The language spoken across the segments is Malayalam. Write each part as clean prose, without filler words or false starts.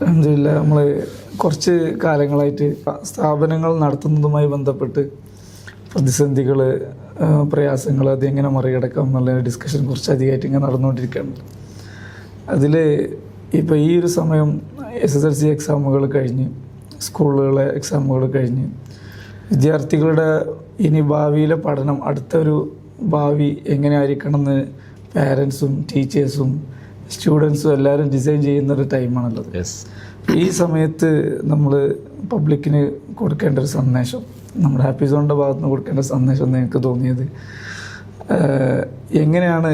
അൽഹംദുലില്ലാ, നമ്മൾ കുറച്ച് കാലങ്ങളായിട്ട് സ്ഥാപനങ്ങൾ നടത്തുന്നതുമായി ബന്ധപ്പെട്ട് പ്രതിസന്ധികൾ, പ്രയാസങ്ങൾ, അതെങ്ങനെ മറികടക്കാം എന്നുള്ള ഡിസ്കഷൻ കുറച്ചധികമായിട്ട് ഇങ്ങനെ നടന്നുകൊണ്ടിരിക്കുകയാണ്. അതിൽ ഇപ്പോൾ ഈ ഒരു സമയം SSLC എക്സാമുകൾ കഴിഞ്ഞ്, സ്കൂളുകളെ എക്സാമുകൾ കഴിഞ്ഞ്, വിദ്യാർത്ഥികളുടെ ഇനി ഭാവിയിലെ പഠനം, അടുത്തൊരു ഭാവി എങ്ങനെയായിരിക്കണം എന്ന് പാരൻസും ടീച്ചേഴ്സും സ്റ്റുഡൻസും എല്ലാവരും ഡിസൈൻ ചെയ്യുന്നൊരു ടൈമാണുള്ളത്. ഈ സമയത്ത് നമ്മൾ പബ്ലിക്കിന് കൊടുക്കേണ്ട ഒരു സന്ദേശം, നമ്മുടെ ഹാപ്പി സോണിൻ്റെ ഭാഗത്ത് നിന്ന് കൊടുക്കേണ്ട സന്ദേശം എന്ന് എനിക്ക് തോന്നിയത്, എങ്ങനെയാണ്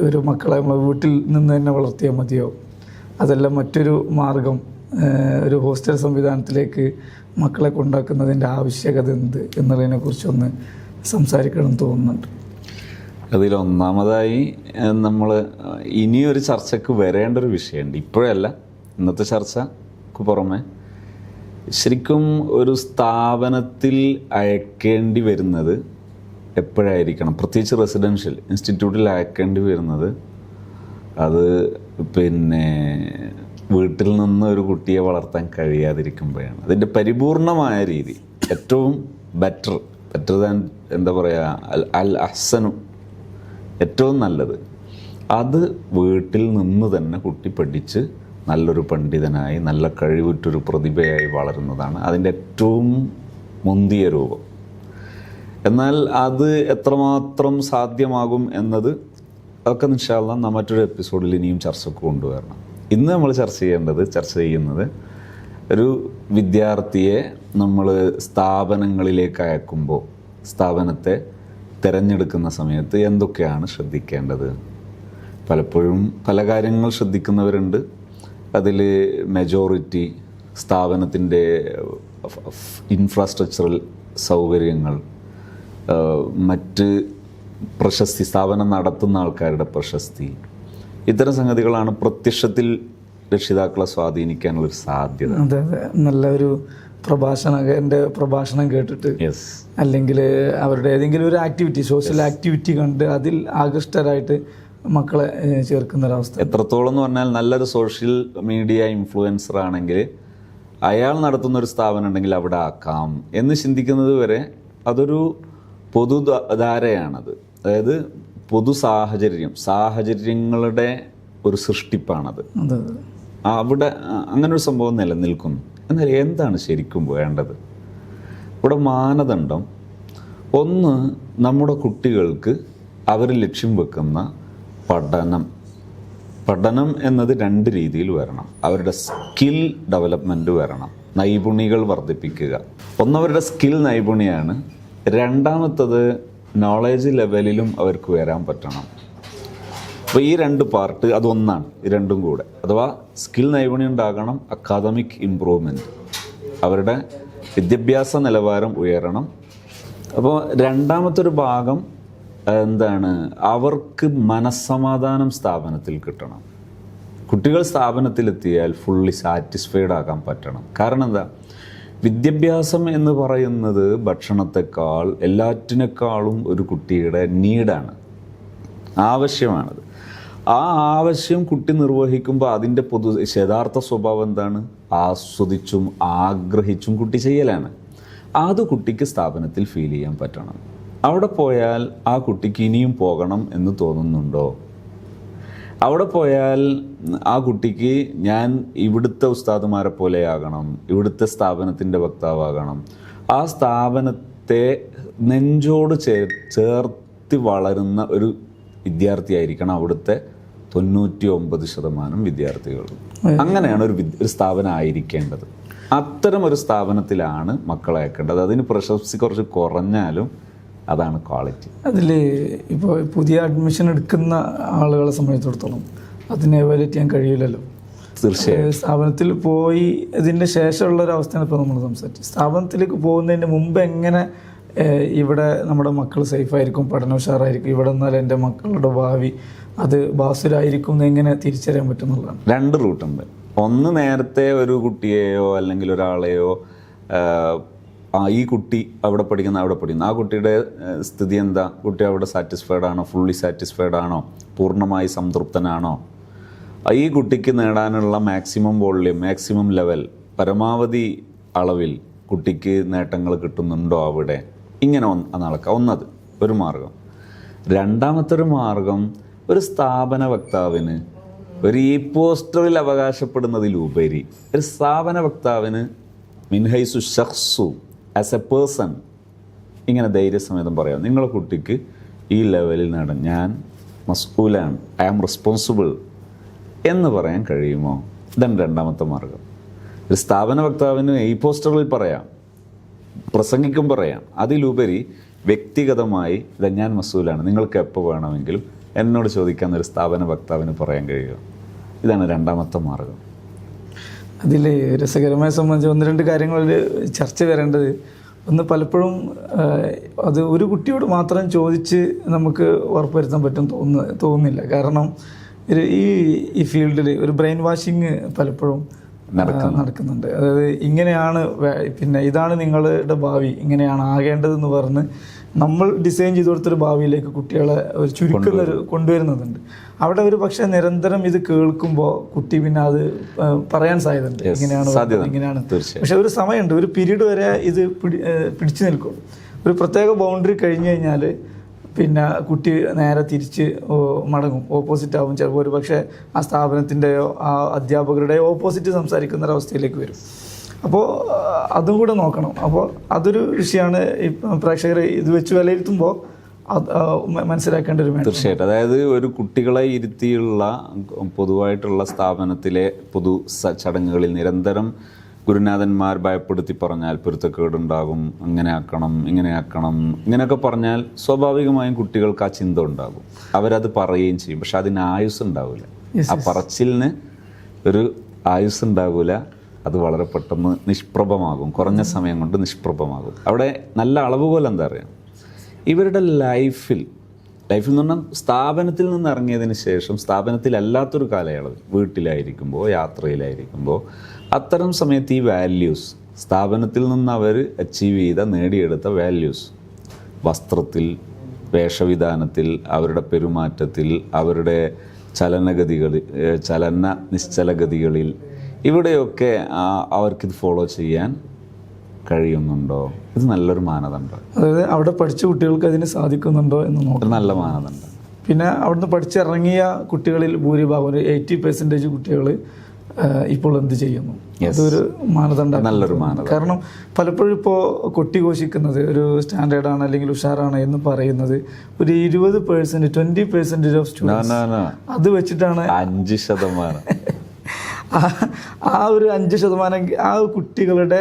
ഒരു മക്കളെ നമ്മൾ വീട്ടിൽ നിന്ന് തന്നെ വളർത്തിയാൽ മതിയോ, അതല്ല മറ്റൊരു മാർഗം ഒരു ഹോസ്റ്റൽ സംവിധാനത്തിലേക്ക് മക്കളെ കൊണ്ടാക്കുന്നതിൻ്റെ ആവശ്യകത എന്ത് എന്നുള്ളതിനെക്കുറിച്ചൊന്ന് സംസാരിക്കണം തോന്നുന്നുണ്ട്. അതിലൊന്നാമതായി നമ്മൾ ഇനിയൊരു ചർച്ചയ്ക്ക് വരേണ്ട ഒരു വിഷയമുണ്ട്. ഇപ്പോഴല്ല, ഇന്നത്തെ ചർച്ചക്ക് പുറമെ ശരിക്കും ഒരു സ്ഥാപനത്തിൽ അയക്കേണ്ടി വരുന്നത് എപ്പോഴായിരിക്കണം, പ്രത്യേകിച്ച് റെസിഡൻഷ്യൽ ഇൻസ്റ്റിറ്റ്യൂട്ടിൽ അയക്കേണ്ടി വരുന്നത്, അത് വീട്ടിൽ നിന്ന് ഒരു കുട്ടിയെ വളർത്താൻ കഴിയാതിരിക്കുമ്പോഴാണ്. അതിൻ്റെ പരിപൂർണമായ രീതി, ഏറ്റവും ബെറ്റർ ദാൻ എന്താ പറയുക, അൽ അഹ്സനു, ഏറ്റവും നല്ലത്, അത് വീട്ടിൽ നിന്ന് തന്നെ കുട്ടി പഠിച്ച് നല്ലൊരു പണ്ഡിതനായി നല്ല കഴിവുറ്റൊരു പ്രതിഭയായി വളരുന്നതാണ് അതിൻ്റെ ഏറ്റവും മുന്തിയ രൂപം. എന്നാൽ അത് എത്രമാത്രം സാധ്യമാകും എന്നത് അതൊക്കെ ഇൻഷാ അല്ലാഹ് മറ്റൊരു എപ്പിസോഡിൽ ഇനിയും ചർച്ചയ്ക്ക് കൊണ്ടുവരണം. ഇന്ന് നമ്മൾ ചർച്ച ചെയ്യുന്നത് ഒരു വിദ്യാർത്ഥിയെ നമ്മൾ സ്ഥാപനങ്ങളിലേക്ക് അയക്കുമ്പോൾ, സ്ഥാപനത്തെ തിരഞ്ഞെടുക്കുന്ന സമയത്ത് എന്തൊക്കെയാണ് ശ്രദ്ധിക്കേണ്ടത്. പലപ്പോഴും പല കാര്യങ്ങൾ ശ്രദ്ധിക്കുന്നവരുണ്ട്. അതിൽ മെജോറിറ്റി സ്ഥാപനത്തിൻ്റെ ഇൻഫ്രാസ്ട്രക്ചറൽ സൗകര്യങ്ങൾ, മറ്റ് പ്രശസ്തി, സ്ഥാപനം നടത്തുന്ന ആൾക്കാരുടെ പ്രശസ്തി, ഇത്തരം സംഗതികളാണ് പ്രത്യക്ഷത്തിൽ രക്ഷിതാക്കളെ സ്വാധീനിക്കാനുള്ളൊരു സാധ്യത. അതെ അതെ, നല്ലൊരു പ്രഭാഷകൻ്റെ പ്രഭാഷണം കേട്ടിട്ട്, അല്ലെങ്കിൽ അവരുടെ ഏതെങ്കിലും ഒരു ആക്ടിവിറ്റി, സോഷ്യൽ ആക്ടിവിറ്റി കണ്ട് അതിൽ ആകൃഷ്ടരായിട്ട് മക്കളെ ചേർക്കുന്നൊരവസ്ഥ. എത്രത്തോളം എന്ന് പറഞ്ഞാൽ നല്ലൊരു സോഷ്യൽ മീഡിയ ഇൻഫ്ലുവൻസർ ആണെങ്കിൽ അയാൾ നടത്തുന്നൊരു സ്ഥാപനം ഉണ്ടെങ്കിൽ അവിടെ ആക്കാം എന്ന് ചിന്തിക്കുന്നത് വരെ അതൊരു പൊതുധാരയാണത്. അതായത് സാഹചര്യങ്ങളുടെ ഒരു സൃഷ്ടിപ്പാണത്. അവിടെ അങ്ങനൊരു സംഭവം നിലനിൽക്കുന്നു. എന്നാൽ എന്താണ് ശരിക്കും വേണ്ടത്? ഇവിടെ മാനദണ്ഡം ഒന്ന്, നമ്മുടെ കുട്ടികൾക്ക് അവർ ലക്ഷ്യം വെക്കുന്ന പഠനം എന്നത് രണ്ട് രീതിയിൽ വരണം. അവരുടെ സ്കിൽ ഡെവലപ്മെൻറ്റ് വരണം, നൈപുണികൾ വർദ്ധിപ്പിക്കുക. ഒന്നവരുടെ സ്കിൽ നൈപുണിയാണ്. രണ്ടാമത്തത് നോളേജ് ലെവലിലും അവർക്ക് വരാൻ പറ്റണം. അപ്പോൾ ഈ രണ്ട് പാർട്ട് അതൊന്നാണ്, ഈ രണ്ടും കൂടെ. അഥവാ സ്കിൽ നൈപുണ്യം ഉണ്ടാകണം, അക്കാദമിക് ഇമ്പ്രൂവ്മെൻറ്റ്, അവരുടെ വിദ്യാഭ്യാസ നിലവാരം ഉയരണം. അപ്പോൾ രണ്ടാമത്തൊരു ഭാഗം എന്താണ്, അവർക്ക് മനസ്സമാധാനം സ്ഥാപനത്തിൽ കിട്ടണം. കുട്ടികൾ സ്ഥാപനത്തിലെത്തിയാൽ ഫുള്ളി സാറ്റിസ്ഫൈഡ് ആകാൻ പറ്റണം. കാരണം എന്താ, വിദ്യാഭ്യാസം എന്ന് പറയുന്നത് ഭക്ഷണത്തെക്കാൾ എല്ലാറ്റിനേക്കാളും ഒരു കുട്ടിയുടെ നീഡാണ്, ആവശ്യമാണത്. ആ ആവശ്യം കുട്ടി നിർവഹിക്കുമ്പോൾ അതിൻ്റെ യഥാർത്ഥ സ്വഭാവം എന്താണ്, ആസ്വദിച്ചും ആഗ്രഹിച്ചും കുട്ടി ചെയ്യലാണ്. അത് കുട്ടിക്ക് സ്ഥാപനത്തിൽ ഫീൽ ചെയ്യാൻ പറ്റണം. അവിടെ പോയാൽ ആ കുട്ടിക്ക് ഇനിയും പോകണം എന്ന് തോന്നുന്നുണ്ടോ? അവിടെ പോയാൽ ആ കുട്ടിക്ക് ഞാൻ ഇവിടുത്തെ ഉസ്താദുമാരെ പോലെയാകണം, ഇവിടുത്തെ സ്ഥാപനത്തിൻ്റെ വക്താവാകണം, ആ സ്ഥാപനത്തെ നെഞ്ചോട് ചേർത്ത് വളരുന്ന ഒരു വിദ്യാർത്ഥിയായിരിക്കണം അവിടുത്തെ 99% വിദ്യാർത്ഥികളും. അങ്ങനെയാണ് ഒരു സ്ഥാപനം ആയിരിക്കേണ്ടത്. അത്തരം ഒരു സ്ഥാപനത്തിലാണ് മക്കളെ അയക്കേണ്ടത്. അതിന് പ്രശസ്തി കുറച്ച് കുറഞ്ഞാലും അതാണ് ക്വാളിറ്റി. അതിൽ ഇപ്പോൾ പുതിയ അഡ്മിഷൻ എടുക്കുന്ന ആളുകളെ സംബന്ധിച്ചിടത്തോളം അതിനെ എവാലുവേറ്റ് ചെയ്യാൻ കഴിയില്ലല്ലോ. തീർച്ചയായും സ്ഥാപനത്തിൽ പോയി ഇതിൻ്റെ ശേഷമുള്ളൊരവസ്ഥയാണ് ഇപ്പോൾ നമ്മൾ സംസാരിച്ചത്. സ്ഥാപനത്തിലേക്ക് പോകുന്നതിന് മുമ്പ് എങ്ങനെ ഇവിടെ നമ്മുടെ മക്കൾ സേഫായിരിക്കും, പഠനം ഉഷാറായിരിക്കും, ഇവിടെ നിന്നാൽ എൻ്റെ മക്കളുടെ ഭാവി അത് ബാസുരായിരിക്കും എന്ന് എങ്ങനെ തിരിച്ചറിയാൻ പറ്റുന്നുള്ളതാണ്. രണ്ട് റൂട്ടുണ്ട്. ഒന്ന്, നേരത്തെ ഒരു കുട്ടിയെയോ അല്ലെങ്കിൽ ഒരാളെയോ ഈ കുട്ടി അവിടെ പഠിക്കുന്ന ആ കുട്ടിയുടെ സ്ഥിതി എന്താ, കുട്ടി അവിടെ സാറ്റിസ്ഫൈഡ് ആണോ, ഫുള്ളി സാറ്റിസ്ഫൈഡ് ആണോ, പൂർണ്ണമായി സംതൃപ്തനാണോ, ഈ കുട്ടിക്ക് നേടാനുള്ള മാക്സിമം വോള്യൂം, മാക്സിമം ലെവൽ, പരമാവധി അളവിൽ കുട്ടിക്ക് നേട്ടങ്ങൾ കിട്ടുന്നുണ്ടോ അവിടെ, ഇങ്ങനെ നടക്കുക. ഒന്നത് ഒരു മാർഗം. രണ്ടാമത്തെ ഒരു മാർഗം, ഒരു സ്ഥാപന വക്താവിന് ഒരു ഈ പോസ്റ്ററിൽ അവകാശപ്പെടുന്നതിലുപരി ഒരു സ്ഥാപന വക്താവിന് മിൻഹൈസു ഷഖ്സു ആസ് എ പേഴ്സൺ ഇങ്ങനെ ധൈര്യസമേതം പറയാം, നിങ്ങളുടെ കുട്ടിക്ക് ഈ ലെവലിൽ നേടാൻ ഞാൻ മസ്ഊലാണ്, ഐ ആം റെസ്പോൺസിബിൾ എന്ന് പറയാൻ കഴിയുമോ? ഇതാണ് രണ്ടാമത്തെ മാർഗം. ഒരു സ്ഥാപന വക്താവിന് ഈ പോസ്റ്ററിൽ പറയാം, പ്രസംഗിക്കും പറയാം, അതിലുപരി വ്യക്തിഗതമായി ഇതാ ഞാൻ മസ്ഊലാണ്, നിങ്ങൾക്ക് എപ്പോൾ വേണമെങ്കിലും എന്നോട് ചോദിക്കാൻ ഒരു സ്ഥാപന വക്താവിന് പറയാൻ കഴിയുമോ? ഇതാണ് രണ്ടാമത്തെ മാർഗം. അതിൽ രസകരമായി സംബന്ധിച്ച് ഒന്ന് രണ്ട് കാര്യങ്ങളിൽ ചർച്ച വരേണ്ടത്, ഒന്ന് പലപ്പോഴും അത് ഒരു കുട്ടിയോട് മാത്രം ചോദിച്ച് നമുക്ക് ഉറപ്പുവരുത്താൻ പറ്റും തോന്നുന്നില്ല. കാരണം ഈ ഫീൽഡിൽ ഒരു ബ്രെയിൻ വാഷിങ് പലപ്പോഴും നടക്കുന്നുണ്ട്. അതായത് ഇങ്ങനെയാണ്, പിന്നെ ഇതാണ് നിങ്ങളുടെ ഭാവി, ഇങ്ങനെയാണ് ആകേണ്ടതെന്ന് പറഞ്ഞ് നമ്മൾ ഡിസൈൻ ചെയ്ത് കൊടുത്തൊരു ഭാവിയിലേക്ക് കുട്ടികളെ ഒരു കൊണ്ടുവരുന്നതുണ്ട്. അവിടെ ഒരു പക്ഷേ നിരന്തരം ഇത് കേൾക്കുമ്പോൾ കുട്ടി പിന്നെ അത് പറയാൻ സാധ്യതയുണ്ട്, ഇങ്ങനെയാണ്. പക്ഷെ ഒരു സമയമുണ്ട്, ഒരു പീരീഡ് വരെ ഇത് പിടിച്ചു നിൽക്കുള്ളൂ. ഒരു പ്രത്യേക ബൗണ്ടറി കഴിഞ്ഞു കഴിഞ്ഞാൽ പിന്നെ കുട്ടി നേരെ തിരിച്ച് മടങ്ങും, ഓപ്പോസിറ്റ് ആവും. ചിലപ്പോൾ ഒരു പക്ഷേ ആ സ്ഥാപനത്തിൻ്റെയോ ആ അധ്യാപകരുടെയോ ഓപ്പോസിറ്റ് സംസാരിക്കുന്ന ഒരവസ്ഥയിലേക്ക് വരും. അപ്പോൾ അതും കൂടെ നോക്കണം. അപ്പോൾ അതൊരു വിഷയമാണ് ഈ പ്രേക്ഷകരെ ഇത് വെച്ച് വിലയിരുത്തുമ്പോൾ മനസ്സിലാക്കേണ്ട ഒരു മേഖല. തീർച്ചയായിട്ടും. അതായത് ഒരു കുട്ടികളെ ഇരുത്തിയുള്ള പൊതുവായിട്ടുള്ള സ്ഥാപനത്തിലെ പൊതു ചടങ്ങുകളിൽ നിരന്തരം ഗുരുനാഥന്മാർ ഭയപ്പെടുത്തി പറഞ്ഞാൽ പൊരുത്തക്കേടുണ്ടാകും, അങ്ങനെ ആക്കണം, ഇങ്ങനെയൊക്കെ പറഞ്ഞാൽ സ്വാഭാവികമായും കുട്ടികൾക്ക് ആ ചിന്ത ഉണ്ടാകും, അവരത് പറയുകയും ചെയ്യും. പക്ഷെ അതിന് ആയുസ് ഉണ്ടാവില്ല, ആ പറച്ചിലിന് ഒരു ആയുസ് ഉണ്ടാവില്ല. അത് വളരെ പെട്ടെന്ന് നിഷ്പ്രഭമാകും, കുറഞ്ഞ സമയം കൊണ്ട് നിഷ്പ്രഭമാകും. അവിടെ നല്ല അളവുകോൽ എന്താ അറിയാം, ഇവരുടെ ലൈഫിൽ എന്ന് പറഞ്ഞാൽ സ്ഥാപനത്തിൽ നിന്ന് ഇറങ്ങിയതിന് ശേഷം സ്ഥാപനത്തിലല്ലാത്തൊരു കാലയളവിൽ വീട്ടിലായിരിക്കുമ്പോൾ, യാത്രയിലായിരിക്കുമ്പോൾ, അത്തരം സമയത്ത് ഈ വാല്യൂസ് സ്ഥാപനത്തിൽ നിന്ന് അവർ അച്ചീവ് ചെയ്ത നേടിയെടുത്ത വാല്യൂസ് വസ്ത്രത്തിൽ, വേഷവിധാനത്തിൽ, അവരുടെ പെരുമാറ്റത്തിൽ, അവരുടെ നിശ്ചലഗതികളിൽ ഇവിടെയൊക്കെ അവർക്കിത് ഫോളോ ചെയ്യാൻ കഴിയുന്നുണ്ടോ? ഇത് നല്ലൊരു മാനദണ്ഡം. അതായത് അവിടെ പഠിച്ച കുട്ടികൾക്ക് അതിന് സാധിക്കുന്നുണ്ടോ എന്ന് നോക്കാം, നല്ല മാനദണ്ഡം. പിന്നെ അവിടുന്ന് പഠിച്ചിറങ്ങിയ കുട്ടികളിൽ ഭൂരിഭാഗം ഒരു 80% കുട്ടികൾ ഇപ്പോൾ എന്ത് ചെയ്യുന്നു, അതൊരു മാനദണ്ഡം, നല്ലൊരു മാനദണ്ഡം. കാരണം പലപ്പോഴും ഇപ്പോൾ കൊട്ടിഘോഷിക്കുന്നത് ഒരു സ്റ്റാൻഡേർഡാണ് അല്ലെങ്കിൽ ഉഷാറാണ് എന്ന് പറയുന്നത് ഒരു 20%, 20% ഓഫ് സ്റ്റുഡൻസ് അത് വെച്ചിട്ടാണ് 5% ആ ഒരു 5% ആ കുട്ടികളുടെ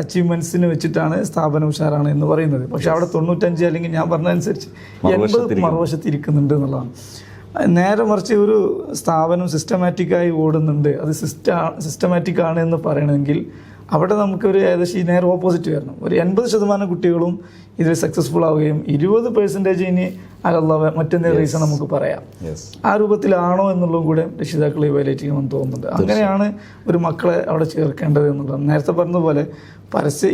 അച്ചീവ്മെന്റ്സിന് വെച്ചിട്ടാണ് സ്ഥാപനം ഉഷാറാണ് എന്ന് പറയുന്നത്. പക്ഷെ അവിടെ 95 അല്ലെങ്കിൽ ഞാൻ പറഞ്ഞതനുസരിച്ച് 80 മറുവശത്ത് ഇരിക്കുന്നുണ്ട് എന്നുള്ളതാണ്. നേരെ മറിച്ച് ഒരു സ്ഥാപനം സിസ്റ്റമാറ്റിക്കായി ഓടുന്നുണ്ട്, അത് സിസ്റ്റമാറ്റിക് ആണ് എന്ന് പറയണമെങ്കിൽ അവിടെ നമുക്കൊരു ഏകദേശം നേരെ ഓപ്പോസിറ്റ് വരണം. ഒരു 80% കുട്ടികളും ഇതിൽ സക്സസ്ഫുൾ ആവുകയും 20% ഇനി അല്ലാതെ മറ്റെന്തെങ്കിലും റീസൺ നമുക്ക് പറയാം. ആ രൂപത്തിലാണോ എന്നുള്ളതും കൂടെ രക്ഷിതാക്കളെ ഇവാലുവേറ്റ് ചെയ്യണമെന്ന് തോന്നുന്നുണ്ട്. അങ്ങനെയാണ് ഒരു മക്കളെ അവിടെ ചേർക്കേണ്ടത് എന്നുള്ളത്. നേരത്തെ പറഞ്ഞതുപോലെ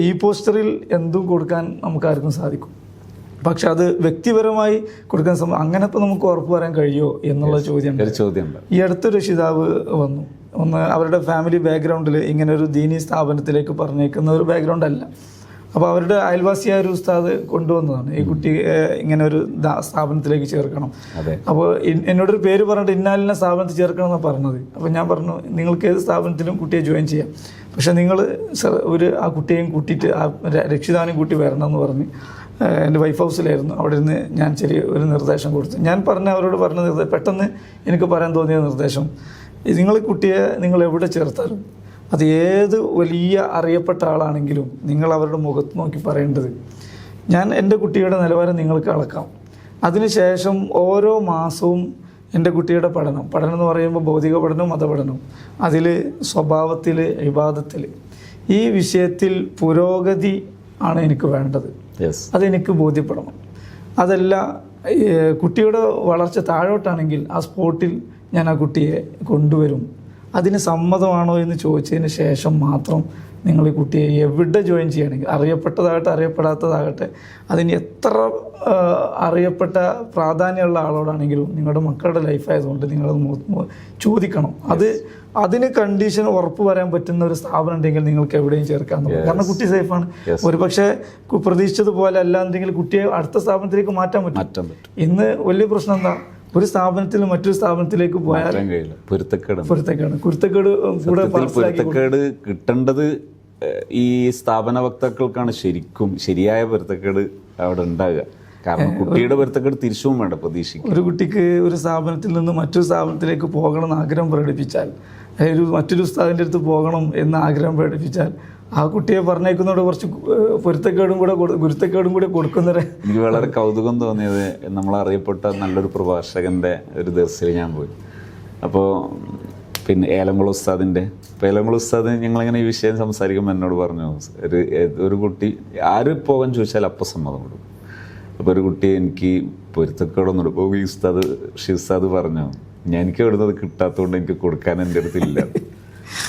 ഈ പോസ്റ്ററിൽ എന്തും കൊടുക്കാൻ നമുക്കാർക്കും സാധിക്കും, പക്ഷെ അത് വ്യക്തിപരമായി കൊടുക്കാൻ അങ്ങനെ ഇപ്പോൾ നമുക്ക് ഉറപ്പ് പറയാൻ കഴിയുമോ എന്നുള്ള ചോദ്യം. ഈ അടുത്തൊരു രക്ഷിതാവ് വന്നു, ഒന്ന് അവരുടെ ഫാമിലി ബാക്ക്ഗ്രൗണ്ടിൽ ഇങ്ങനെ ഒരു ദീനി സ്ഥാപനത്തിലേക്ക് പറഞ്ഞേക്കുന്ന ഒരു ബാക്ക്ഗ്രൗണ്ട് അല്ല. അപ്പോൾ അവരുടെ അയൽവാസിയായ ഒരു ഉസ്താദ് കൊണ്ടുവന്നതാണ് ഈ കുട്ടി ഇങ്ങനെ ഒരു സ്ഥാപനത്തിലേക്ക് ചേർക്കണം. അപ്പോൾ എന്നോടൊരു പേര് പറഞ്ഞിട്ട് ഇന്നാലിനെ സ്ഥാപനത്തിൽ ചേർക്കണം എന്നാണ് പറഞ്ഞത്. അപ്പോൾ ഞാൻ പറഞ്ഞു, നിങ്ങൾക്ക് ഏത് സ്ഥാപനത്തിലും കുട്ടിയെ ജോയിൻ ചെയ്യാം, പക്ഷേ നിങ്ങൾ ആ കുട്ടിയെയും കൂട്ടിയിട്ട് ആ രക്ഷിതാവിനെയും കൂട്ടി വരണം എന്ന് പറഞ്ഞ് എൻ്റെ വൈഫ് ഹൗസിലായിരുന്നു. അവിടെ നിന്ന് ഞാൻ ഒരു നിർദ്ദേശം കൊടുത്തു. ഞാൻ അവരോട് പറഞ്ഞ പെട്ടെന്ന് എനിക്ക് പറയാൻ തോന്നിയ നിർദ്ദേശം, നിങ്ങൾ കുട്ടിയെ നിങ്ങൾ എവിടെ ചേർത്താലും അത് ഏത് വലിയ അറിയപ്പെട്ട ആളാണെങ്കിലും നിങ്ങൾ അവരുടെ മുഖത്ത് നോക്കി പറയേണ്ടത്, ഞാൻ എൻ്റെ കുട്ടിയുടെ നിലവാരം നിങ്ങൾക്ക് അളക്കാം, അതിനുശേഷം ഓരോ മാസവും എൻ്റെ കുട്ടിയുടെ പഠനം എന്ന് പറയുമ്പോൾ ഭൗതിക പഠനവും മതപഠനവും, അതിൽ സ്വഭാവത്തിൽ, ഇബാദത്തിൽ, ഈ വിഷയത്തിൽ പുരോഗതി ആണ് എനിക്ക് വേണ്ടത്. അതെനിക്ക് ബോധ്യപ്പെടണം. അതല്ല കുട്ടിയുടെ വളർച്ച താഴോട്ടാണെങ്കിൽ ആ സ്പോട്ടിൽ ഞാൻ ആ കുട്ടിയെ കൊണ്ടുവരും. അതിന് സമ്മതമാണോ എന്ന് ചോദിച്ചതിന് ശേഷം മാത്രം നിങ്ങൾ ഈ കുട്ടിയെ എവിടെ ജോയിൻ ചെയ്യണമെങ്കിൽ, അറിയപ്പെട്ടതാകട്ടെ അറിയപ്പെടാത്തതാകട്ടെ, അതിന് എത്ര അറിയപ്പെട്ട പ്രാധാന്യമുള്ള ആളോടാണെങ്കിലും നിങ്ങളുടെ മക്കളുടെ ലൈഫായതുകൊണ്ട് നിങ്ങളത് ചോദിക്കണം. അതിന് കണ്ടീഷൻ ഉറപ്പ് പറയാൻ പറ്റുന്ന ഒരു സ്ഥാപനം ഉണ്ടെങ്കിൽ നിങ്ങൾക്ക് എവിടെയും ചേർക്കാൻ പറ്റും. കാരണം കുട്ടി സേഫാണ്. ഒരുപക്ഷെ പ്രതീക്ഷിച്ചതുപോലെ അല്ലാണ്ടെങ്കിൽ കുട്ടിയെ അടുത്ത സ്ഥാപനത്തിലേക്ക് മാറ്റാൻ പറ്റും. ഇന്ന് വലിയ പ്രശ്നം എന്താ, ഒരു സ്ഥാപനത്തിൽ മറ്റൊരു സ്ഥാപനത്തിലേക്ക് പോയാൽ പൊരുത്തക്കേട് കിട്ടേണ്ടത് ഈ സ്ഥാപന വക്താക്കൾക്കാണ് ശരിയായ പൊരുത്തക്കേട് അവിടെ ഉണ്ടാകുക. കാരണം കുട്ടിയുടെ പൊരുത്തക്കേട് തിരിച്ചും വേണ്ട പ്രതീക്ഷിക്കും. ഒരു കുട്ടിക്ക് ഒരു സ്ഥാപനത്തിൽ നിന്ന് മറ്റൊരു സ്ഥാപനത്തിലേക്ക് പോകണം എന്ന് ആഗ്രഹം പ്രകടിപ്പിച്ചാൽ, മറ്റൊരു ഉസ്താദിൻ്റെ അടുത്ത് പോകണം എന്ന് ആഗ്രഹം പ്രകടിപ്പിച്ചാൽ, ആ കുട്ടിയെ പറഞ്ഞേക്കുന്നതോട് കുറച്ച് ഗുരുത്തക്കേടും കൂടെ കൊടുക്കുന്നവരെ. എനിക്ക് വളരെ കൗതുകം തോന്നിയത്, നമ്മളറിയപ്പെട്ട നല്ലൊരു പ്രഭാഷകൻ്റെ ഒരു ദിവസത്തിൽ ഞാൻ പോയി. അപ്പോൾ പിന്നെ ഏലംകുളം ഉസ്താദ് ഞങ്ങളിങ്ങനെ ഈ വിഷയം സംസാരിക്കുമ്പോൾ എന്നോട് പറഞ്ഞു, ഒരു കുട്ടി ആര് പോകാൻ ചോദിച്ചാൽ അപ്പം സമ്മതം കൊടുക്കും. അപ്പോൾ ഒരു കുട്ടി എനിക്ക് പൊരുത്തക്കേടൊന്നും ഇപ്പോൾ ഈ ഉസ്താദ് പറഞ്ഞു, എനിക്ക് എവിടുന്നത് കിട്ടാത്തതുകൊണ്ട് എനിക്ക് കൊടുക്കാൻ എൻ്റെ അടുത്തില്ല.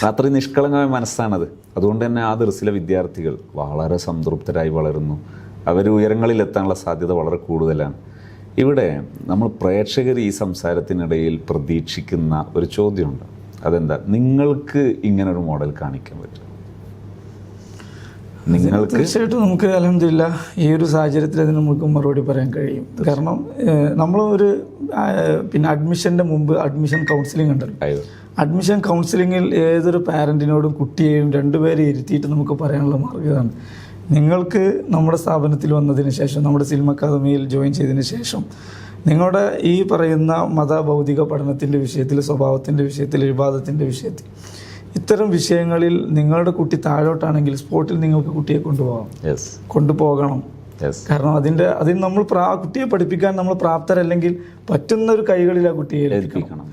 അത്രയും നിഷ്കളങ്കമായ മനസ്സാണത്. അതുകൊണ്ട് തന്നെ ആ ദർസിലെ വിദ്യാർത്ഥികൾ വളരെ സംതൃപ്തരായി വളരുന്നു. അവർ ഉയരങ്ങളിലെത്താനുള്ള സാധ്യത വളരെ കൂടുതലാണ്. ഇവിടെ നമ്മൾ പ്രേക്ഷകർ ഈ സംസാരത്തിനിടയിൽ പ്രതീക്ഷിക്കുന്ന ഒരു ചോദ്യമുണ്ട്. അതെന്താ, നിങ്ങൾക്ക് ഇങ്ങനൊരു മോഡൽ കാണിക്കാൻ പറ്റും? നിങ്ങൾക്ക് തീർച്ചയായിട്ടും നമുക്ക് അൽഹംദുലില്ലാ ഈ ഒരു സാഹചര്യത്തിൽ അതിന് നമുക്ക് മറുപടി പറയാൻ കഴിയും. കാരണം നമ്മൾ പിന്നെ അഡ്മിഷൻ്റെ മുമ്പ് അഡ്മിഷൻ കൗൺസിലിംഗ് ഉണ്ടല്ലോ. അഡ്മിഷൻ കൗൺസിലിങ്ങിൽ ഏതൊരു പാരൻറ്റിനോടും കുട്ടിയെയും രണ്ടുപേരെ ഇരുത്തിയിട്ട് നമുക്ക് പറയാനുള്ള മാർഗ്ഗം ഇതാണ്. നിങ്ങൾക്ക് നമ്മുടെ സ്ഥാപനത്തിൽ വന്നതിന് ശേഷം, നമ്മുടെ സിൽം അക്കാദമിയിൽ ജോയിൻ ചെയ്തതിന് ശേഷം, നിങ്ങളുടെ ഈ പറയുന്ന മതഭൗതിക പഠനത്തിൻ്റെ വിഷയത്തിൽ, സ്വഭാവത്തിൻ്റെ വിഷയത്തിൽ, ഇബാദത്തിൻ്റെ വിഷയത്തിൽ, ഇത്തരം വിഷയങ്ങളിൽ നിങ്ങളുടെ കുട്ടി താഴോട്ടാണെങ്കിൽ സ്പോട്ടിൽ നിങ്ങൾക്ക് കുട്ടിയെ കൊണ്ടുപോകണം. കാരണം അതിന് നമ്മൾ കുട്ടിയെ പഠിപ്പിക്കാൻ നമ്മൾ പ്രാപ്തരല്ലെങ്കിൽ പറ്റുന്ന ഒരു കൈകളിൽ ആ കുട്ടിയെ ഏൽപ്പിക്കണം.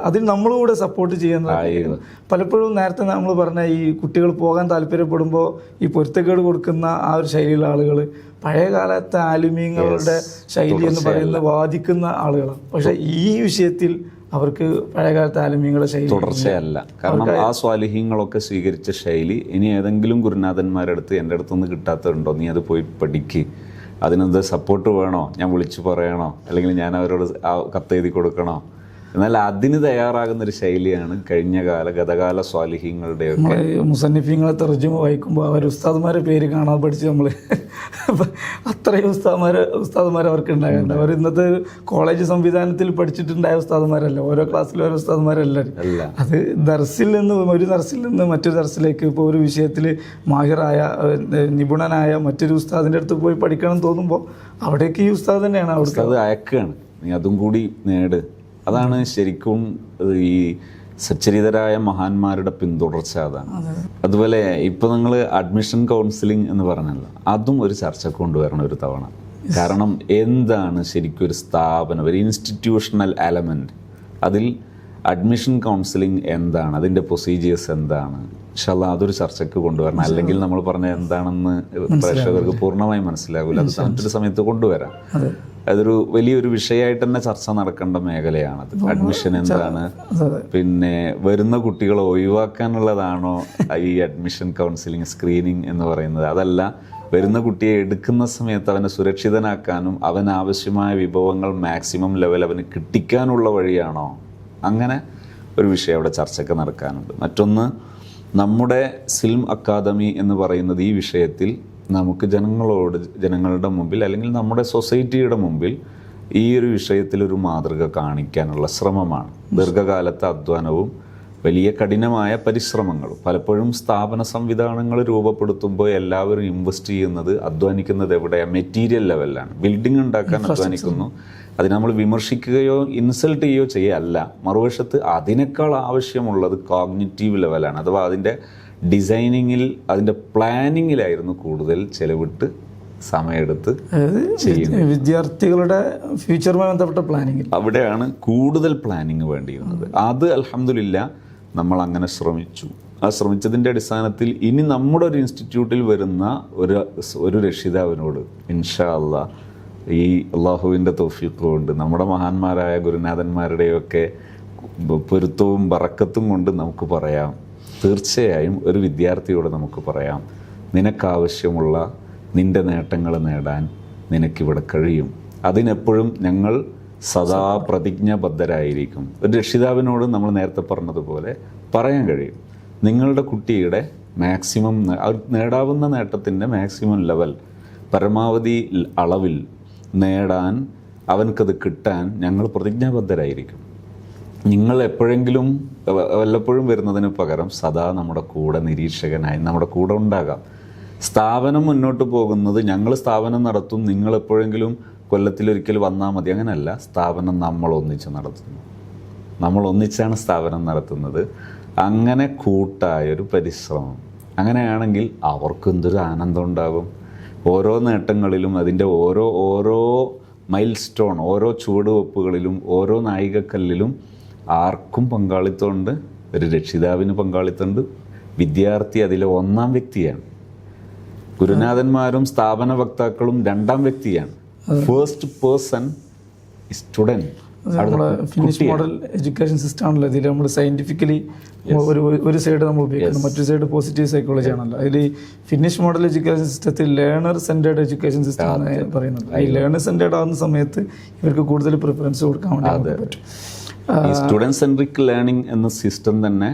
അതിൽ നമ്മളുകൂടെ സപ്പോർട്ട് ചെയ്യുന്നത്. പലപ്പോഴും നേരത്തെ നമ്മൾ പറഞ്ഞ ഈ കുട്ടികൾ പോകാൻ താല്പര്യപ്പെടുമ്പോൾ ഈ പൊരുത്തക്കേട് കൊടുക്കുന്ന ആ ഒരു ശൈലിയിലുള്ള ആളുകൾ പഴയ കാലത്തെ ആലിമീങ്ങളുടെ ശൈലി എന്ന് പറയുന്നത് വാദിക്കുന്ന ആളുകളാണ്. പക്ഷെ ഈ വിഷയത്തിൽ അവർക്ക് പഴയകാലത്തെ ആലിമീങ്ങളുടെ ശൈലി തുടർച്ചയല്ല. കാരണം ആ സ്വാലിഹ്യങ്ങളൊക്കെ സ്വീകരിച്ച ശൈലി ഇനി ഏതെങ്കിലും ഗുരുനാഥന്മാരുടെ അടുത്ത് എൻ്റെ അടുത്തൊന്നും കിട്ടാത്തതുണ്ടോ, നീ അത് പോയി പഠിക്ക്, അതിനെന്ത് സപ്പോർട്ട് വേണോ, ഞാൻ വിളിച്ചു പറയണോ, അല്ലെങ്കിൽ ഞാൻ അവരോട് ആ കത്തെഴുതി കൊടുക്കണോ? എന്നാൽ അതിന് തയ്യാറാകുന്നൊരു ശൈലിയാണ് ഗതകാല സ്വാലിഹ്യങ്ങളുടെയൊക്കെ. മുസന്നിഫീങ്ങളെ തർജ്ജമ വായിക്കുമ്പോൾ അവർ ഉസ്താദ്മാരെ പേര് കാണാതെ പഠിച്ച് നമ്മൾ അത്രയും ഉസ്താദ്മാർ അവർക്ക് ഉണ്ടാകുന്നുണ്ട്. അവർ ഇന്നത്തെ കോളേജ് സംവിധാനത്തിൽ പഠിച്ചിട്ടുണ്ടായ ഉസ്താദ്മാരല്ല, ഓരോ ക്ലാസ്സിലും ഓരോ ഉസ്താദ്മാരെല്ലാവരും. അത് ദർസിൽ നിന്ന് മറ്റൊരു ദർസിലേക്ക്, ഇപ്പോൾ ഒരു വിഷയത്തിൽ മാഹിറായ നിപുണനായ മറ്റൊരു ഉസ്താദിൻ്റെ അടുത്ത് പോയി പഠിക്കണം എന്ന് തോന്നുമ്പോൾ അവിടേക്ക് ഈ ഉസ്താദ് തന്നെയാണ് അവർക്ക് അത് അയക്കുകയാണ്. നീ അതും കൂടി നേട്. അതാണ് ശരിക്കും ഈ സച്ചരിതരായ മഹാന്മാരുടെ പിന്തുടർച്ച. അതാണ്. അതുപോലെ ഇപ്പോൾ നിങ്ങൾ അഡ്മിഷൻ കൗൺസിലിംഗ് എന്ന് പറഞ്ഞല്ലോ, അതും ഒരു ചർച്ച കൊണ്ടുവരണം ഒരു തവണ. കാരണം എന്താണ് ശരിക്കും ഒരു സ്ഥാപനം, ഒരു ഇൻസ്റ്റിറ്റ്യൂഷണൽ എലമെൻറ്റ്, അതിൽ അഡ്മിഷൻ കൗൺസിലിംഗ് എന്താണ്, അതിൻ്റെ പ്രൊസീജിയേഴ്സ് എന്താണ്, ഇൻഷാല്ലാ അതൊരു ചർച്ചയ്ക്ക് കൊണ്ടുവരണം. അല്ലെങ്കിൽ നമ്മൾ പറഞ്ഞ എന്താണെന്ന് പ്രേക്ഷകർക്ക് പൂർണ്ണമായി മനസ്സിലാകില്ല. അത് മറ്റൊരു സമയത്ത് കൊണ്ടുവരാം. അതൊരു വലിയൊരു വിഷയമായിട്ട് തന്നെ ചർച്ച നടക്കേണ്ട മേഖലയാണത്. അഡ്മിഷൻ എന്താണ്, പിന്നെ വരുന്ന കുട്ടികളെ ഒഴിവാക്കാനുള്ളതാണോ ഈ അഡ്മിഷൻ കൗൺസിലിംഗ്, സ്ക്രീനിങ് എന്ന് പറയുന്നത്? അതല്ല, വരുന്ന കുട്ടിയെ എടുക്കുന്ന സമയത്ത് അവനെ സുരക്ഷിതനാക്കാനും അവനാവശ്യമായ വിഭവങ്ങൾ മാക്സിമം ലെവൽ അവന് കിട്ടിക്കാനുള്ള വഴിയാണോ? അങ്ങനെ ഒരു വിഷയം അവിടെ ചർച്ചയ്ക്ക് നടക്കാനുണ്ട്. മറ്റൊന്ന്, നമ്മുടെ സിൽം അക്കാദമി എന്ന് പറയുന്നത് ഈ വിഷയത്തിൽ നമുക്ക് ജനങ്ങളുടെ മുമ്പിൽ, അല്ലെങ്കിൽ നമ്മുടെ സൊസൈറ്റിയുടെ മുമ്പിൽ ഈ ഒരു വിഷയത്തിലൊരു മാതൃക കാണിക്കാനുള്ള ശ്രമമാണ്. ദീർഘകാലത്തെ അധ്വാനവും വലിയ കഠിനമായ പരിശ്രമങ്ങളും. പലപ്പോഴും സ്ഥാപന സംവിധാനങ്ങൾ രൂപപ്പെടുത്തുമ്പോൾ എല്ലാവരും ഇൻവെസ്റ്റ് ചെയ്യുന്നത്, അധ്വാനിക്കുന്നത് എവിടെയാണ്? മെറ്റീരിയൽ ലെവലിലാണ്. ബിൽഡിംഗ് ഉണ്ടാക്കാൻ അധ്വാനിക്കുന്നു. അതിനെ നമ്മൾ വിമർശിക്കുകയോ ഇൻസൾട്ട് ചെയ്യുകയോ ചെയ്യല്ല. മറുവശത്ത് അതിനേക്കാൾ ആവശ്യമുള്ളത് കോഗ്നിറ്റീവ് ലെവലാണ്. അഥവാ അതിൻ്റെ ഡിസൈനിങ്ങിൽ, അതിൻ്റെ പ്ലാനിങ്ങിലായിരുന്നു കൂടുതൽ ചെലവിട്ട് സമയമെടുത്ത് ചെയ്യുന്നത്. വിദ്യാർത്ഥികളുടെ ഫ്യൂച്ചറുമായി ബന്ധപ്പെട്ട പ്ലാനിങ്, അവിടെയാണ് കൂടുതൽ പ്ലാനിങ് വേണ്ടിയിരുന്നത്. അത് അൽഹംദുലില്ലാ നമ്മൾ അങ്ങനെ ശ്രമിച്ചു. ആ ശ്രമിച്ചതിൻ്റെ അടിസ്ഥാനത്തിൽ ഇനി നമ്മുടെ ഒരു ഇൻസ്റ്റിറ്റ്യൂട്ടിൽ വരുന്ന ഒരു രക്ഷിതാവിനോട് ഇൻഷാ അല്ലാ ഈ അള്ളാഹുവിൻ്റെ തൗഫീഖ് കൊണ്ട് നമ്മുടെ മഹാന്മാരായ ഗുരുനാഥന്മാരുടെയൊക്കെ പൊരുത്തവും ബറക്കത്തും കൊണ്ട് നമുക്ക് പറയാം, തീർച്ചയായും ഒരു വിദ്യാർത്ഥിയോട് നമുക്ക് പറയാം, നിനക്കാവശ്യമുള്ള നിൻ്റെ നേട്ടങ്ങൾ നേടാൻ നിനക്കിവിടെ കഴിയും. അതിനെപ്പോഴും ഞങ്ങൾ സദാ പ്രതിജ്ഞാബദ്ധരായിരിക്കും. ഒരു രക്ഷിതാവിനോട് നമ്മൾ നേരത്തെ പറഞ്ഞതുപോലെ പറയാൻ കഴിയും, നിങ്ങളുടെ കുട്ടിയുടെ മാക്സിമം നേടാവുന്ന നേട്ടത്തിൻ്റെ മാക്സിമം ലെവൽ, പരമാവധി അളവിൽ നേടാൻ, അവനക്കത് കിട്ടാൻ ഞങ്ങൾ പ്രതിജ്ഞാബദ്ധരായിരിക്കും. നിങ്ങൾ എപ്പോഴെങ്കിലും വല്ലപ്പോഴും വരുന്നതിന് പകരം സദാ നമ്മുടെ കൂടെ നിരീക്ഷകനായി നമ്മുടെ കൂടെ ഉണ്ടാകാം. സ്ഥാപനം മുന്നോട്ട് പോകുന്നത്, ഞങ്ങൾ സ്ഥാപനം നടത്തും, നിങ്ങൾ എപ്പോഴെങ്കിലും കൊല്ലത്തിലൊരിക്കൽ വന്നാൽ മതി, അങ്ങനെയല്ല. സ്ഥാപനം നമ്മൾ ഒന്നിച്ച് നടത്തുന്നു, നമ്മൾ ഒന്നിച്ചാണ് സ്ഥാപനം നടത്തുന്നത്. അങ്ങനെ കൂട്ടായൊരു പരിശ്രമം, അങ്ങനെയാണെങ്കിൽ അവർക്ക് എന്തൊരു ആനന്ദം ഉണ്ടാകും. ഓരോ നേട്ടങ്ങളിലും അതിൻ്റെ ഓരോ മൈൽ സ്റ്റോൺ, ഓരോ ചുവടുവെപ്പുകളിലും, ഓരോ നായികക്കല്ലിലും ആർക്കും പങ്കാളിത്തമുണ്ട്. ഒരു രക്ഷിതാവിന് പങ്കാളിത്തമുണ്ട്, വിദ്യാർത്ഥി അതിലെ ഒന്നാം വ്യക്തിയാണ്. ഗുരുനാഥന്മാരും സ്ഥാപന വക്താക്കളും രണ്ടാം വ്യക്തിയാണ്. First person student. നമ്മുടെ ഫിനിഷ് മോഡൽ എഡ്യൂക്കേഷൻ സിസ്റ്റം ആണല്ലോ ഇതിൽ. നമ്മൾ സയന്റിഫിക്കലി ഒരു സൈഡ് നമ്മൾ ഉപയോഗിക്കുന്നത്, മറ്റൊരു സൈഡ് പോസിറ്റീവ് സൈക്കോളജി ആണല്ലോ. അതിൽ ഫിനിഷ് മോഡൽ എഡ്യൂക്കേഷൻ സിസ്റ്റത്തിൽ ലേണർ സെൻറ്റേർഡ് എഡ്യൂക്കേഷൻ സിസ്റ്റം ആണ് പറയുന്നത്. ഈ ലേണർ സെൻറ്റേർഡ് ആവുന്ന സമയത്ത് ഇവർക്ക് കൂടുതൽ പ്രിഫറൻസ് കൊടുക്കാൻ വേണ്ടി പറ്റും. ഈ സ്റ്റുഡൻറ് സെൻട്രിക് ലേണിംഗ് എന്ന സിസ്റ്റം തന്നെ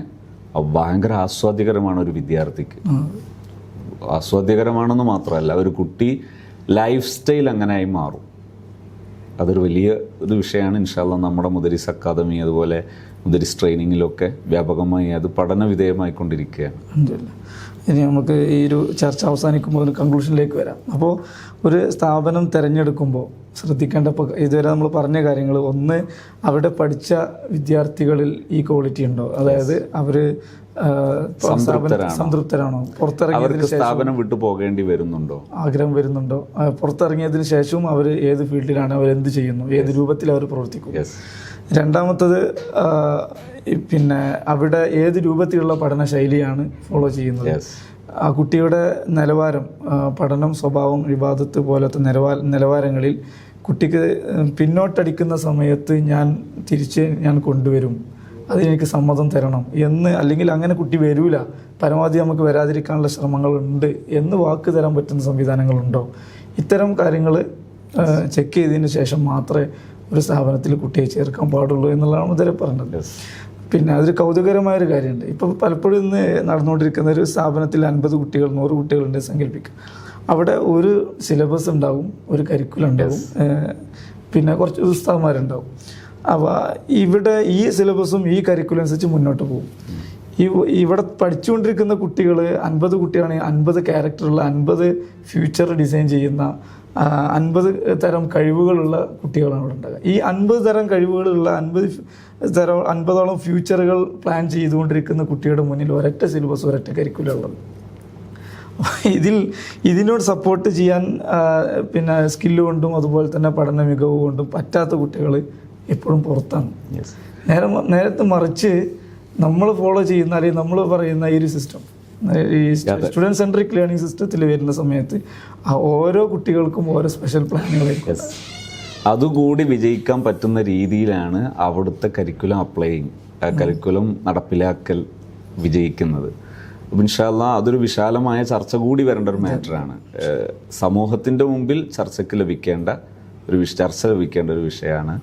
ഭയങ്കര ആസ്വാദ്യകരമാണ് ഒരു വിദ്യാർത്ഥിക്ക്. ആസ്വാദ്യകരമാണെന്ന് മാത്രമല്ല, ഒരു കുട്ടി ലൈഫ് സ്റ്റൈൽ അങ്ങനെയായി മാറും. അതൊരു വലിയ ഒരു വിഷയമാണ്. ഇൻഷാ അല്ലാഹ് നമ്മുടെ മുദരിസ് അക്കാദമി, അതുപോലെ മുദരിസ് ട്രെയിനിങ്ങിലൊക്കെ വ്യാപകമായി അത് പഠന വിധേയമായിക്കൊണ്ടിരിക്കുകയാണ്. ഇനി നമുക്ക് ഈ ഒരു ചർച്ച അവസാനിക്കുമ്പോൾ ഒരു കൺക്ലൂഷനിലേക്ക് വരാം. അപ്പോൾ ഒരു സ്ഥാപനം തിരഞ്ഞെടുക്കുമ്പോൾ ശ്രദ്ധിക്കേണ്ട, ഇപ്പോൾ ഇതുവരെ നമ്മൾ പറഞ്ഞ കാര്യങ്ങൾ, ഒന്ന്, അവിടെ പഠിച്ച വിദ്യാർത്ഥികളിൽ ഈ ക്വാളിറ്റി ഉണ്ടോ, അതായത് അവർ സംതൃപ്തരാണോ, പുറത്തിറങ്ങിയതിന് സ്ഥാപനം വിട്ടു പോകേണ്ടി വരുന്നുണ്ടോ, ആഗ്രഹം വരുന്നുണ്ടോ, പുറത്തിറങ്ങിയതിന് ശേഷവും അവർ ഏത് ഫീൽഡിലാണ്, അവർ എന്ത് ചെയ്യുന്നു, ഏത് രൂപത്തിൽ അവർ പ്രവർത്തിക്കും. രണ്ടാമത്തത്, പിന്നെ അവിടെ ഏത് രൂപത്തിലുള്ള പഠന ശൈലിയാണ് ഫോളോ ചെയ്യുന്നത്. ആ കുട്ടിയുടെ നിലവാരം, പഠനം, സ്വഭാവം, ഇബാദത്ത് പോലത്തെ നിലവാരങ്ങളിൽ കുട്ടിക്ക് പിന്നോട്ടടിക്കുന്ന സമയത്ത് ഞാൻ കൊണ്ടുവരും, അതിനെനിക്ക് സമ്മതം തരണം എന്ന്, അല്ലെങ്കിൽ അങ്ങനെ കുട്ടി വരൂല, പരമാവധി നമുക്ക് വരാതിരിക്കാനുള്ള ശ്രമങ്ങളുണ്ട് എന്ന് വാക്ക് തരാൻ പറ്റുന്ന സംവിധാനങ്ങളുണ്ടോ, ഇത്തരം കാര്യങ്ങൾ ചെക്ക് ചെയ്തതിന് ശേഷം മാത്രമേ ഒരു സ്ഥാപനത്തിൽ കുട്ടിയെ ചേർക്കാൻ പാടുള്ളൂ എന്നുള്ളതാണ് ഇതുവരെ പറഞ്ഞത്. പിന്നെ അതൊരു കൗതുകരമായൊരു കാര്യമുണ്ട്. ഇപ്പോൾ പലപ്പോഴും ഇന്ന് നടന്നുകൊണ്ടിരിക്കുന്ന ഒരു സ്ഥാപനത്തിൽ 50 കുട്ടികൾ 100 കുട്ടികളുണ്ട് സങ്കല്പിക്കുക. അവിടെ ഒരു സിലബസ് ഉണ്ടാവും, ഒരു കരിക്കുലം ഉണ്ടാവും, പിന്നെ കുറച്ച് ഉസ്താദന്മാരുണ്ടാവും. അപ്പോൾ ഇവിടെ ഈ സിലബസും ഈ കരിക്കുലം അനുസരിച്ച് മുന്നോട്ട് പോകും. ഇവിടെ പഠിച്ചുകൊണ്ടിരിക്കുന്ന കുട്ടികൾ 50 കുട്ടികളാണെങ്കിൽ 50 ക്യാരക്ടറുള്ള, 50 ഫ്യൂച്ചർ ഡിസൈൻ ചെയ്യുന്ന, 50 തരം കഴിവുകളുള്ള കുട്ടികളാണ് ഇവിടെ ഉണ്ടാകുക. ഈ 50 തരം കഴിവുകളുള്ള 50ഓളം ഫ്യൂച്ചറുകൾ പ്ലാൻ ചെയ്തുകൊണ്ടിരിക്കുന്ന കുട്ടിയുടെ മുന്നിൽ ഒരൊറ്റ സിലബസ്, ഒരൊറ്റ കരിക്കുലം ഉള്ളത്. ഇതിനോട് സപ്പോർട്ട് ചെയ്യാൻ പിന്നെ സ്കില്ല് കൊണ്ടും അതുപോലെ തന്നെ പഠന മികവ് കൊണ്ടും പറ്റാത്ത കുട്ടികൾ എപ്പോഴും പുറത്താണ്. നേരത്തെ മറിച്ച് നമ്മൾ ഫോളോ ചെയ്യുന്ന, അല്ലെങ്കിൽ നമ്മൾ പറയുന്ന ഈ ഒരു സിസ്റ്റം, ഈ സ്റ്റുഡൻറ് സെൻട്രിക് ലേണിംഗ് സിസ്റ്റത്തിൽ വരുന്ന സമയത്ത് ഓരോ കുട്ടികൾക്കും ഓരോ സ്പെഷ്യൽ പ്ലാനുകളായിരിക്കും. അതുകൂടി വിജയിക്കാൻ പറ്റുന്ന രീതിയിലാണ് അവിടുത്തെ കരിക്കുലം കരിക്കുലം നടപ്പിലാക്കൽ വിജയിക്കുന്നത്. ഇൻഷാ അല്ലാഹ് അതൊരു വിശാലമായ ചർച്ച കൂടി വരേണ്ട ഒരു മാറ്ററാണ്. സമൂഹത്തിൻ്റെ മുമ്പിൽ ചർച്ച ലഭിക്കേണ്ട ഒരു വിഷയമാണ്.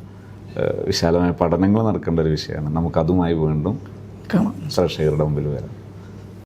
വിശാലമായ പഠനങ്ങൾ നടക്കേണ്ട ഒരു വിഷയമാണ്. നമുക്കതുമായി വീണ്ടും പ്രേക്ഷകരുടെ മുമ്പിൽ വരാം.